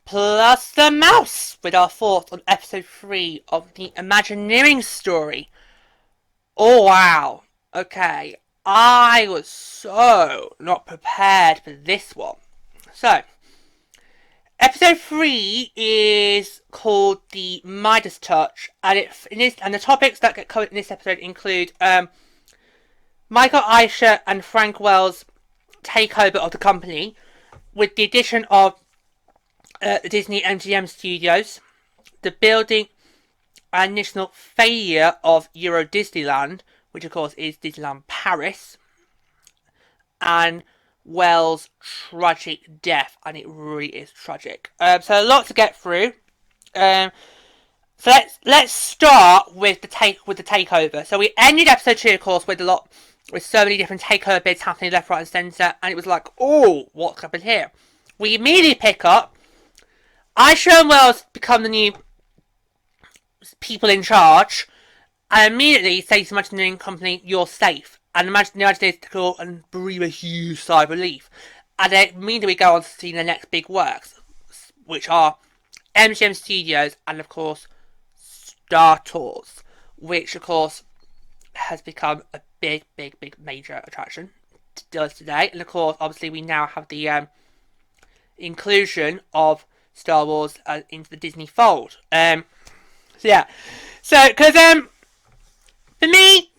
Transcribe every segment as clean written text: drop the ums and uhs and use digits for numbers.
plus the mouse with our thoughts on episode 3 of the Imagineering Story. Oh wow. Okay. I was so not prepared for this one. So, episode 3 is called the Midas Touch, and the topics that get covered in this episode include Michael Eisner and Frank Wells' takeover of the company, with the addition of the Disney Mgm Studios, the building and initial failure of Euro Disneyland, which of course is Disneyland Paris, and Wells' tragic death, and it really is tragic. So a lot to get through. So let's start with the takeover. So we ended episode 2, of course, with so many different takeover bids happening left, right, and centre, and it was like, oh, what's happened here? We immediately pick up Eisner and Wells become the new people in charge, and immediately say to the Imagineering company, "You're safe." And the Imagineers go and breathe a huge sigh of relief, and then immediately we go on to see the next big works, which are MGM Studios and of course Star Tours, which of course has become a big major attraction still today. And of course, obviously, we now have the inclusion of Star Wars into the Disney fold. Because for me,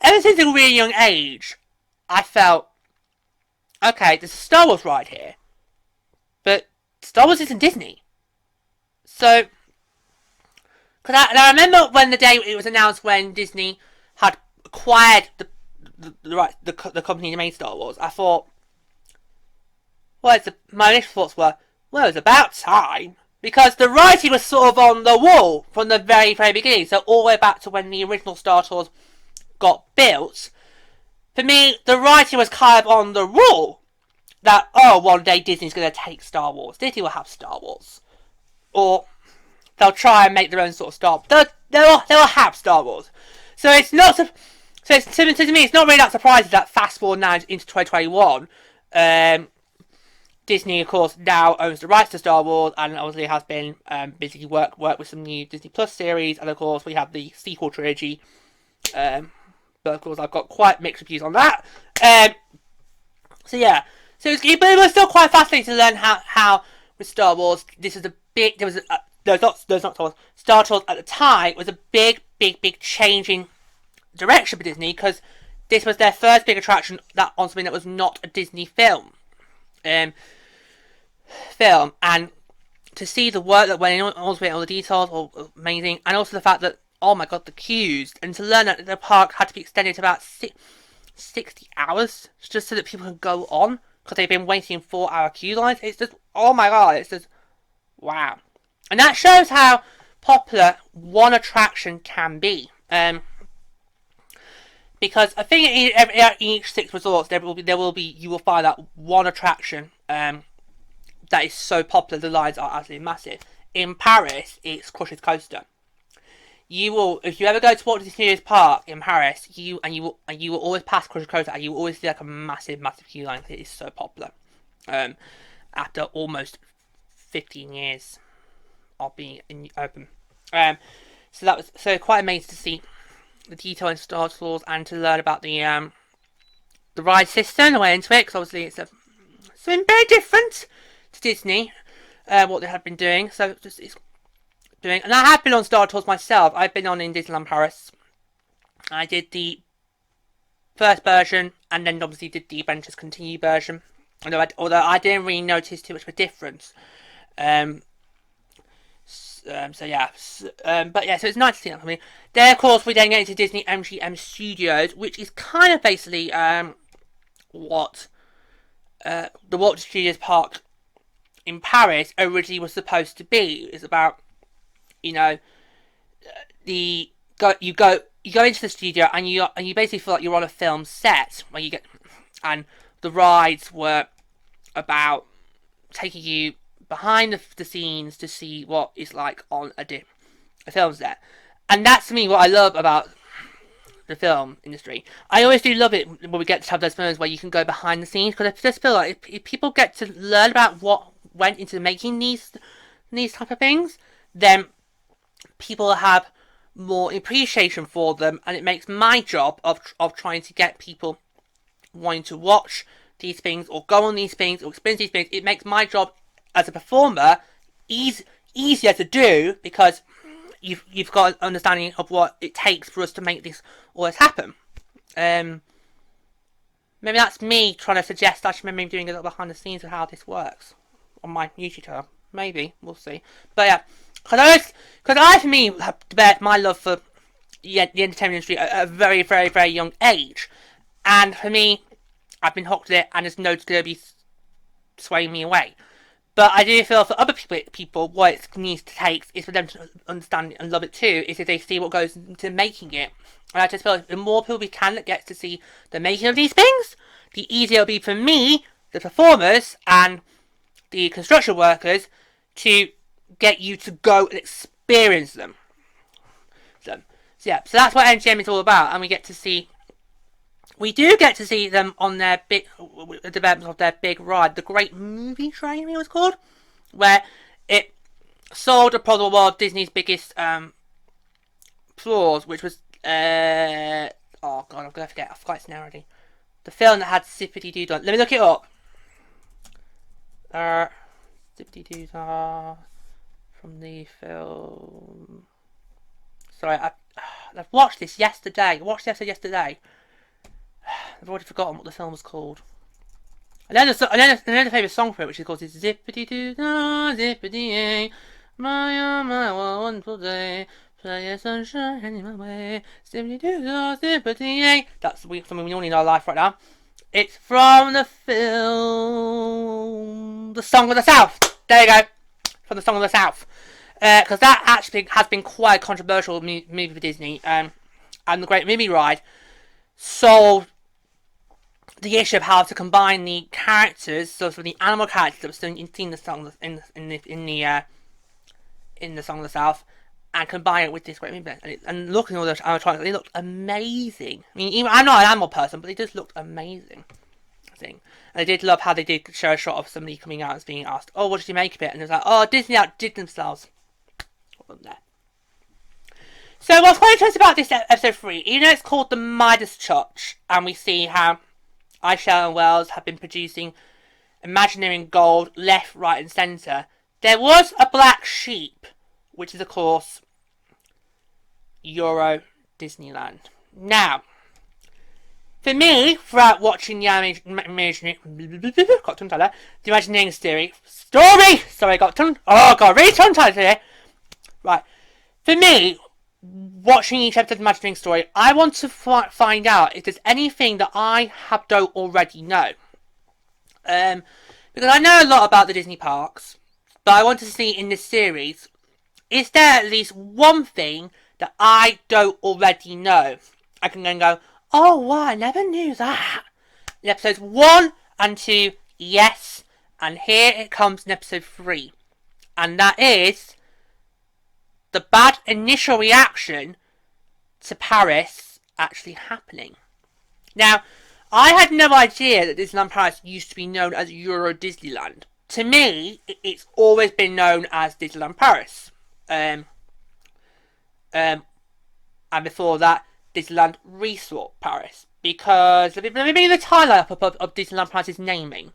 ever since a really young age, I felt, okay, there's a Star Wars ride here, but Star Wars isn't Disney. So, because I remember when the day it was announced when Disney had acquired the company that made Star Wars, I thought, my initial thoughts were, well, it's about time. Because the writing was sort of on the wall from the very beginning. So all the way back to when the original Star Tours got built. For me, the writing was kind of on the wall. That, one day Disney's going to take Star Wars. Disney will have Star Wars. Or they'll try and make their own sort of Star Wars. They'll have Star Wars. So it's not... to me, it's not really that surprising that fast forward now into 2021... Disney, of course, now owns the rights to Star Wars, and obviously has been basically work with some new Disney Plus series, and of course we have the sequel trilogy. But of course, I've got quite mixed reviews on that. So it was still quite fascinating to learn how with Star Wars, this is a big. There's not Star Wars. Star Tours at the time was a big change in direction for Disney, because this was their first big attraction on something that was not a Disney film. And to see the work that went in, all the details, all amazing, and also the fact that, oh my god, the queues, and to learn that the park had to be extended to about 60 hours just so that people can go on, because they've been waiting 4-hour queue lines. It's just, oh my god, it's just, wow. And that shows how popular one attraction can be. Because I think in each 6 resorts you will find that one attraction that is so popular, the lines are absolutely massive. In Paris, it's Crush's Coaster. You will, if you ever go to Walt Disney Studios Park in Paris, you will always pass Crush's Coaster, and you will always see like a massive queue line. It is so popular. After almost 15 years of being open, so that was quite amazing to see the detail in Star Tours, and to learn about the ride system, the way into it, because obviously it's been very different to Disney, what they have been doing. So it's doing, and I have been on Star Tours myself. I've been on in Disneyland Paris. I did the first version, and then obviously did the Adventures Continue version. Although I didn't really notice too much of a difference. So it's nice to see that for me. Then, of course, we then get into Disney MGM Studios, which is kind of basically what the Walt Disney Studios Park in Paris originally was supposed to be. It's about, you go into the studio, and you basically feel like you're on a film set, where and the rides were about taking you behind the scenes to see what it's like on a film set. And that's, to me, what I love about the film industry. I always do love it when we get to have those moments where you can go behind the scenes, because I just feel like if people get to learn about what went into making these type of things, then people have more appreciation for them, and it makes my job of trying to get people wanting to watch these things or go on these things or experience these things. It makes my job as a performer easier to do, because you've got an understanding of what it takes for us to make all this happen. Maybe that's me trying to suggest I should maybe doing a little behind the scenes of how this works on my YouTube channel. Maybe, we'll see. But yeah, because I for me have developed my love for the entertainment industry at a very, very, very young age, and for me, I've been hooked to it, and there's no to be swaying me away. But I do feel for other people what it needs to take is for them to understand it and love it too, is if they see what goes into making it. And I just feel like the more people we can that gets to see the making of these things, the easier it'll be for me, the performers, and the construction workers to get you to go and experience them. So that's what MGM is all about, and we do get to see them on their big development of their big ride, the Great Movie Train, it was called, where it sold upon one of Disney's biggest flaws, which was oh god, I'm gonna forget. I forgot its name already. The film that had Zippity Doo Dah. Let me look it up. Zippity Doo Dah from the film. Sorry, I've watched this yesterday. I watched the episode yesterday. I've already forgotten what the film was called. I know the favourite song for it, which is called Zippity Doo Dah, Zippity my wonderful day. Play a sunshine in my way. Zippity Doo Dah, Zippity. That's something we all need in our life right now. It's from the film The Song of the South. There you go. From The Song of the South. Because that actually has been quite a controversial movie for Disney. And the Great Movie Ride solved the issue of how to combine the characters, so for the animal characters that were still in the song in the Song of the South, and combine it with this great movie. And looking at all those animatronics, they looked amazing. I mean, I'm not an animal person, but they just looked amazing. And I did love how they did show a shot of somebody coming out and being asked, "Oh, what did you make of it?" And it was like, "Oh, Disney outdid themselves." Wasn't there? So what's quite interesting about this episode 3, even though it's called the Midas Touch, and we see how Eisner and Wells have been producing Imagineering gold left, right and centre, there was a black sheep, which is of course Euro Disneyland. Now, for me, throughout watching the Imagineering Story, sorry, got tongue, oh god, really tongue-tied here. Right, for me, watching each episode of Imagineering Story, I want to find out if there's anything that I don't already know. Because I know a lot about the Disney parks, but I want to see in this series, is there at least one thing that I don't already know? I can then go, oh wow, I never knew that. In episodes 1 and 2, yes, and here it comes in episode 3. And that is the bad initial reaction to Paris actually happening. Now, I had no idea that Disneyland Paris used to be known as Euro Disneyland. To me, it's always been known as Disneyland Paris. And before that, Disneyland Resort Paris. Because, let me bring the timeline up of Disneyland Paris' naming.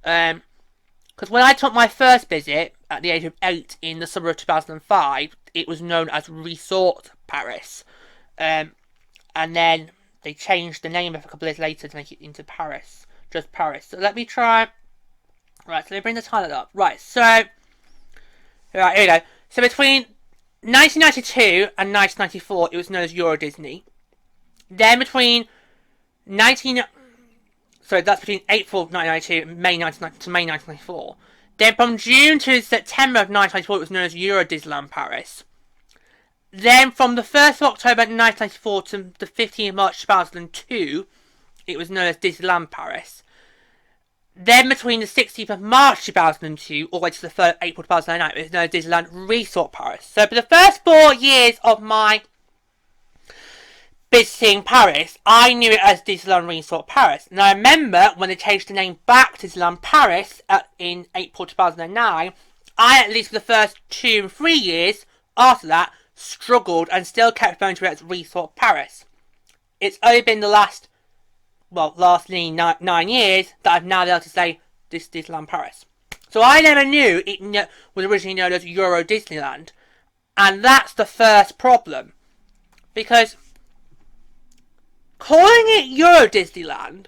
Because when I took my first visit, at the age of 8, in the summer of 2005, it was known as Resort Paris. And then they changed the name a couple of years later to make it into Paris. Just Paris. So let me try. Right, so let me bring the title up. Right, so. Right, here we go. So between 1992 and 1994, it was known as Euro Disney. Then between that's between April 1992 and May 1994. Then from June to September of 1994, it was known as Euro Disneyland Paris. Then from the 1st of October 1994 to the 15th of March 2002, it was known as Disneyland Paris. Then between the 16th of March 2002 all the way to the 3rd of April 2009, it was known as Disneyland Resort Paris. So for the first 4 years of my visiting Paris, I knew it as Disneyland Resort Paris. And I remember when they changed the name back to Disneyland Paris in April 2009, I, at least for the first 2 and 3 years after that, struggled and still kept referring to it as Resort Paris. It's only been the last nearly 9 years that I've now been able to say this Disneyland Paris. So I never knew it was originally known as Euro Disneyland. And that's the first problem. Because calling it Euro Disneyland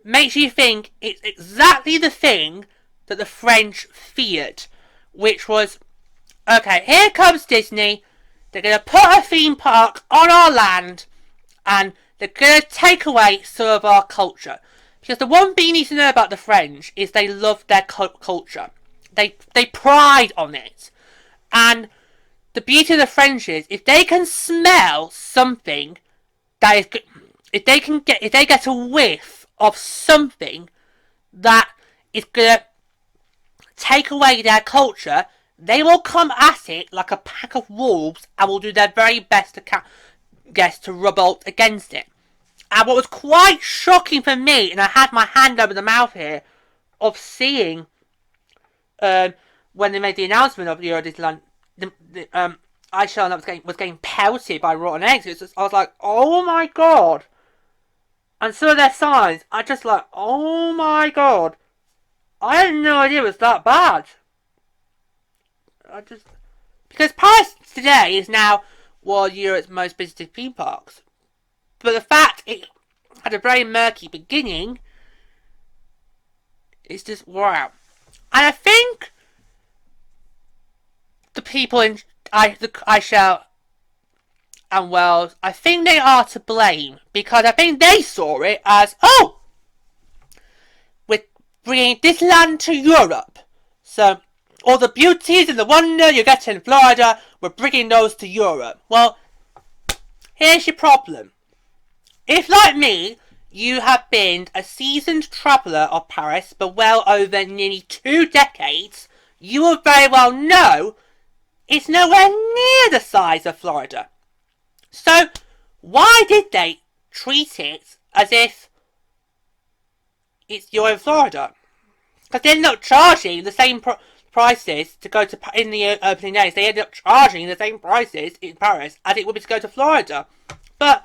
makes you think it's exactly the thing that the French feared. Which was, okay, here comes Disney. They're going to put a theme park on our land. And they're going to take away some of our culture. Because the one thing you need to know about the French is they love their culture. They pride on it. And the beauty of the French is, if they can smell something that is good, if they get a whiff of something that is going to take away their culture, they will come at it like a pack of wolves and will do their very best to revolt against it. And what was quite shocking for me, and I had my hand over the mouth here, of seeing when they made the announcement of Euro Disneyland, Iceland was getting pelted by rotten eggs. I was like, oh my god. And some of their signs, I just like, oh my god. I had no idea it was that bad. Because Paris today is now one of Europe's most visited theme parks. But the fact it had a very murky beginning is just wow. And I think the people in Eisner and Wells, I think they are to blame. Because I think they saw it as, oh, we're bringing this land to Europe. So all the beauties and the wonder you get in Florida, we're bringing those to Europe. Well, here's your problem. If, like me, you have been a seasoned traveller of Paris for well over nearly 2 decades, you will very well know it's nowhere near the size of Florida. So, why did they treat it as if you're in Florida? Because they're not charging the same prices to go to in the opening days. They ended up charging the same prices in Paris as it would be to go to Florida. But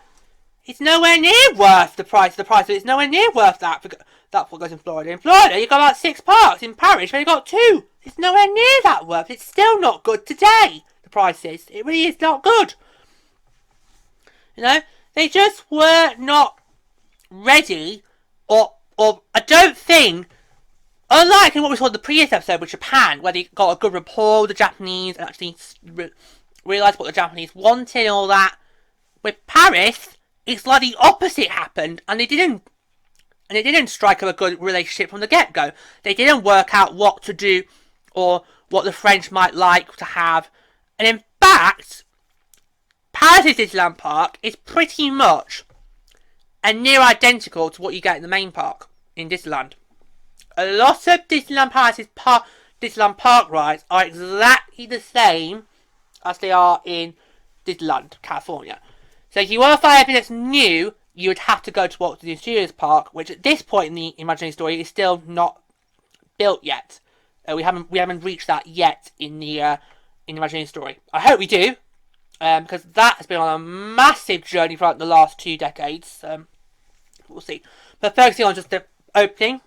it's nowhere near worth the price. It's nowhere near worth that for goes in Florida. In Florida, you've got about 6 parks. In Paris, you've got 2. It's nowhere near that worth. It's still not good today. The prices. It really is not good. You know, they just were not ready, or I don't think, unlike in what we saw in the previous episode with Japan, where they got a good rapport with the Japanese and actually realised what the Japanese wanted and all that, with Paris, it's like the opposite happened, and they didn't strike up a good relationship from the get-go. They didn't work out what to do or what the French might like to have. And in fact, Paris' Disneyland Park is pretty much near identical to what you get in the main park in Disneyland. A lot of Disneyland Paris' Disneyland Park rides are exactly the same as they are in Disneyland, California. So if you want to find anything that's new, you would have to go to Walt Disney Studios Park, which at this point in the Imagineering Story is still not built yet. We haven't reached that yet in the Imagineering Story. I hope we do, because that has been on a massive journey throughout the last 2 decades. We'll see. But focusing on just the opening.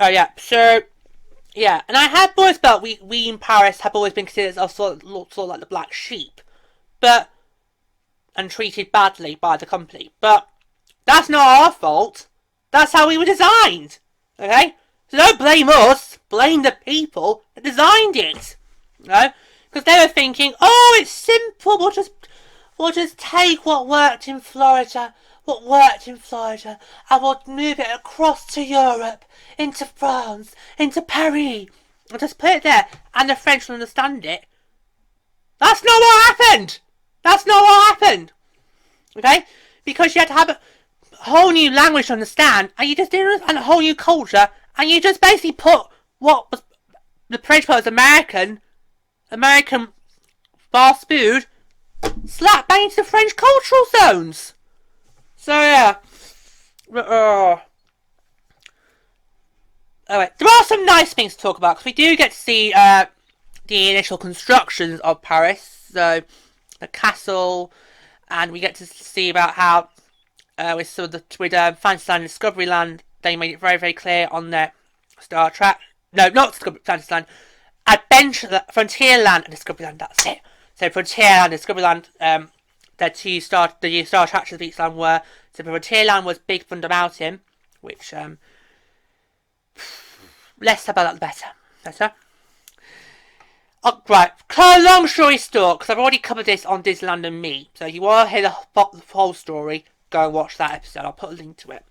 Yeah. So yeah, and I have always felt we in Paris have always been considered as sort of like the black sheep, and treated badly by the company. But that's not our fault. That's how we were designed. Okay? So don't blame us. Blame the people that designed it. You know? Because they were thinking, oh, it's simple. We'll just take what worked in Florida, and we'll move it across to Europe, into France, into Paris. We'll just put it there, and the French will understand it. That's not what happened. Okay? Because you had to have a whole new language to understand, and you just didn't understand a whole new culture, and you just basically put what was the French part was American fast food slap bang into the French cultural zones. So yeah. Anyway, there are some nice things to talk about because we do get to see the initial constructions of Paris. So the castle, and we get to see about how with Fantasyland and Discoveryland, they made it very, very clear on their Star Trek. No, not Fantasyland. Frontierland and Discoveryland. That's it. So Frontierland and Discoveryland, the Star Tracks of each land were. So Frontierland was Big Thunder Mountain, which less about that the better. Better. Oh, right, long story short, because I've already covered this on Disneyland and Me. So if you want to hear the whole story, go and watch that episode. I'll put a link to it.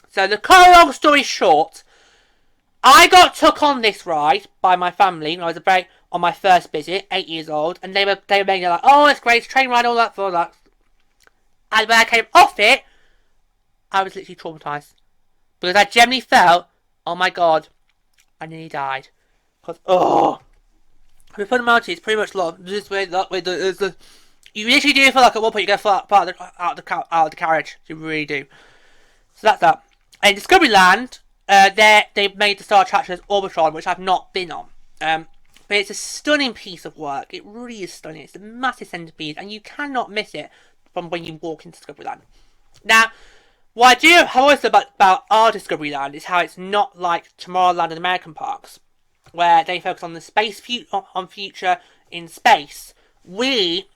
So the long story short, I got took on this ride by my family when I was on my first visit, 8 years old, and they were making it like, oh, it's great, train ride, all that, for all that. And when I came off it, I was literally traumatized because I generally felt, oh my god, I nearly died. Because the fundamentally, it's pretty much this way, that way. You literally do feel like at one point you get out of the carriage. You really do. So that's that. And Discoveryland, they made the Star Tracks as Orbitron, which I've not been on. But it's a stunning piece of work. It really is stunning. It's a massive centerpiece, and you cannot miss it from when you walk into Discoveryland. Now, what I do have always about our Discoveryland is how it's not like Tomorrowland and American parks, where they focus on the future in space. We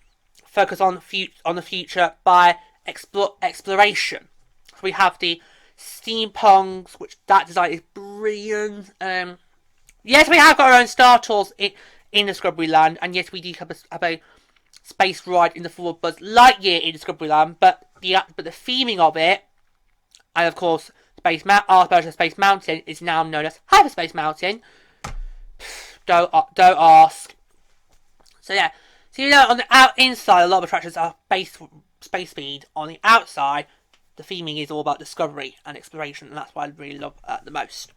focus on the future by exploration. So we have the steampunks, which that design is brilliant. Yes, we have got our own Star Tours in Discoveryland, and yes, we do have a space ride in the form of Buzz Lightyear in Discoveryland, but the theming of it, and of course, our version of Space Mountain is now known as Hyperspace Mountain. Don't ask. So yeah, so on the inside, a lot of attractions are space speed. On the outside, the theming is all about discovery and exploration, and that's what I really love the most.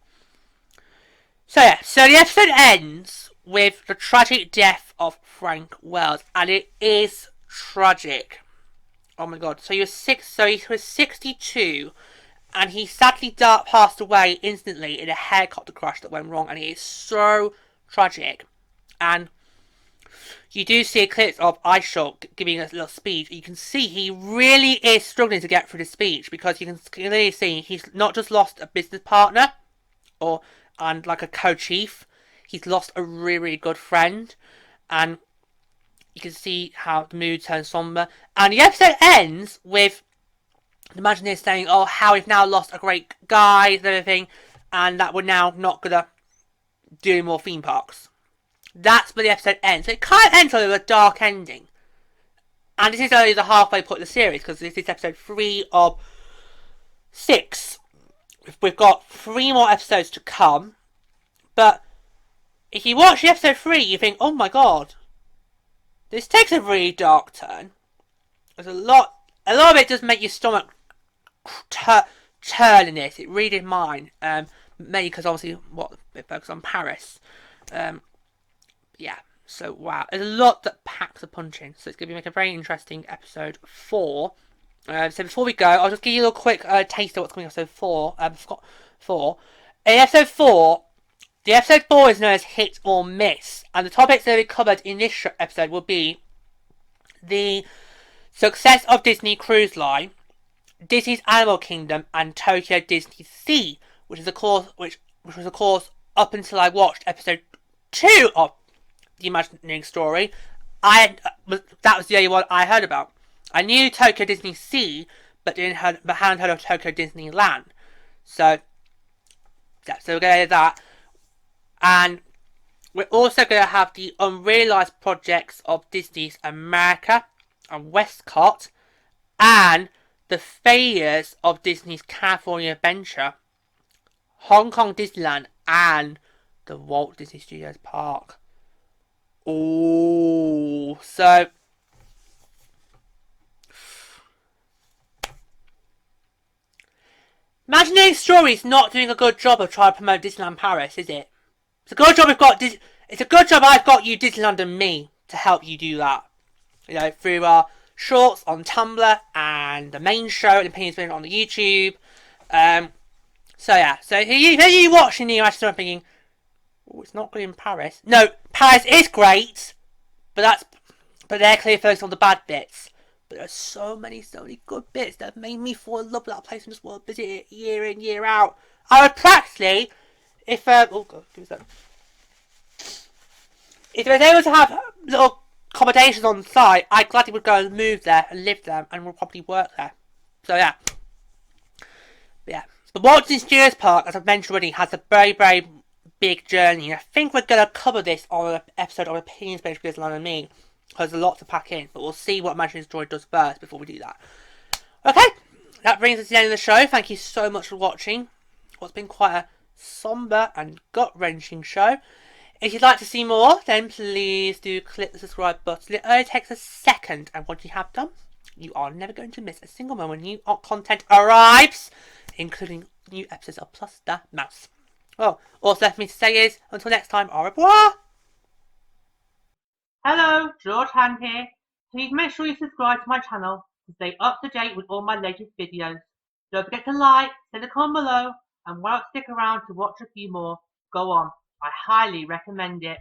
So yeah, so the episode ends with the tragic death of Frank Wells, and it is tragic. Oh my god! So he was 62, and he sadly passed away instantly in a helicopter crash that went wrong, and it is so tragic. And you do see a clip of Ishok giving a little speech. You can see he really is struggling to get through the speech because you can clearly see he's not just lost a business partner and like a co-chief. He's lost a really, really good friend, and you can see how the mood turns somber. And the episode ends with the Imagineers saying, oh, how we've now lost a great guy and everything, and that we're now not gonna do more theme parks. That's where the episode ends. So it kind of ends with a dark ending. And this is only the halfway point of the series, because this is episode 3 of 6. We've got 3 more episodes to come. But if you watch episode 3, you think, oh my god, this takes a really dark turn. There's a lot of it does make your stomach turn in this. It really did mine. Mainly because obviously it focuses on Paris. Yeah, so wow. There's a lot that packs a punch in. So it's going to be a very interesting episode 4. So before we go, I'll just give you a little quick taste of what's coming in episode 4. In episode 4, the episode 4 is known as Hit or Miss. And the topics that will be covered in this episode will be the success of Disney Cruise Line, Disney's Animal Kingdom, and Tokyo Disney Sea, which was of course up until I watched episode 2 of the Imagineering Story. That was the only one I heard about. I knew Tokyo Disney Sea, but hadn't heard of Tokyo Disneyland. So we're going to do that, and we're also going to have the unrealised projects of Disney's America and Westcott, and the failures of Disney's California Adventure, Hong Kong Disneyland, and the Walt Disney Studios Park. Oh, so Imagineering Story is not doing a good job of trying to promote Disneyland Paris, is it? It's a good job I've got you, Disneyland and Me, to help you do that. You know, through our shorts on Tumblr and the main show and opinions on the YouTube. So yeah, so here you watching the Imagineering Story thinking, oh, it's not good in Paris. No, Paris is great, but they're clearly focused on the bad bits. But there's so many good bits that have made me fall in love with that place and just want to visit it year in, year out. I would practically, if oh god, give me a second. If they were able to have little accommodations on site, I gladly would go and move there and live there and would probably work there. So yeah. Yeah. The Walt Disney Studios Park, as I've mentioned already, has a very, very big journey. I think we're going to cover this on an episode of Opinions Based with Islam and me, because there's a lot to pack in, but we'll see what Imagineering Story does first before we do that. Okay, that brings us to the end of the show. Thank you so much for watching what's been quite a somber and gut-wrenching show. If you'd like to see more, then please do click the subscribe button. It only takes a second, and once you have done, you are never going to miss a single moment when new content arrives, including new episodes of Plus the Mouse. Well, all left for me to say is, until next time, au revoir! Hello, George Hand here. Please make sure you subscribe to my channel to stay up to date with all my latest videos. Don't forget to like, send a comment below, and why not stick around to watch a few more? Go on, I highly recommend it.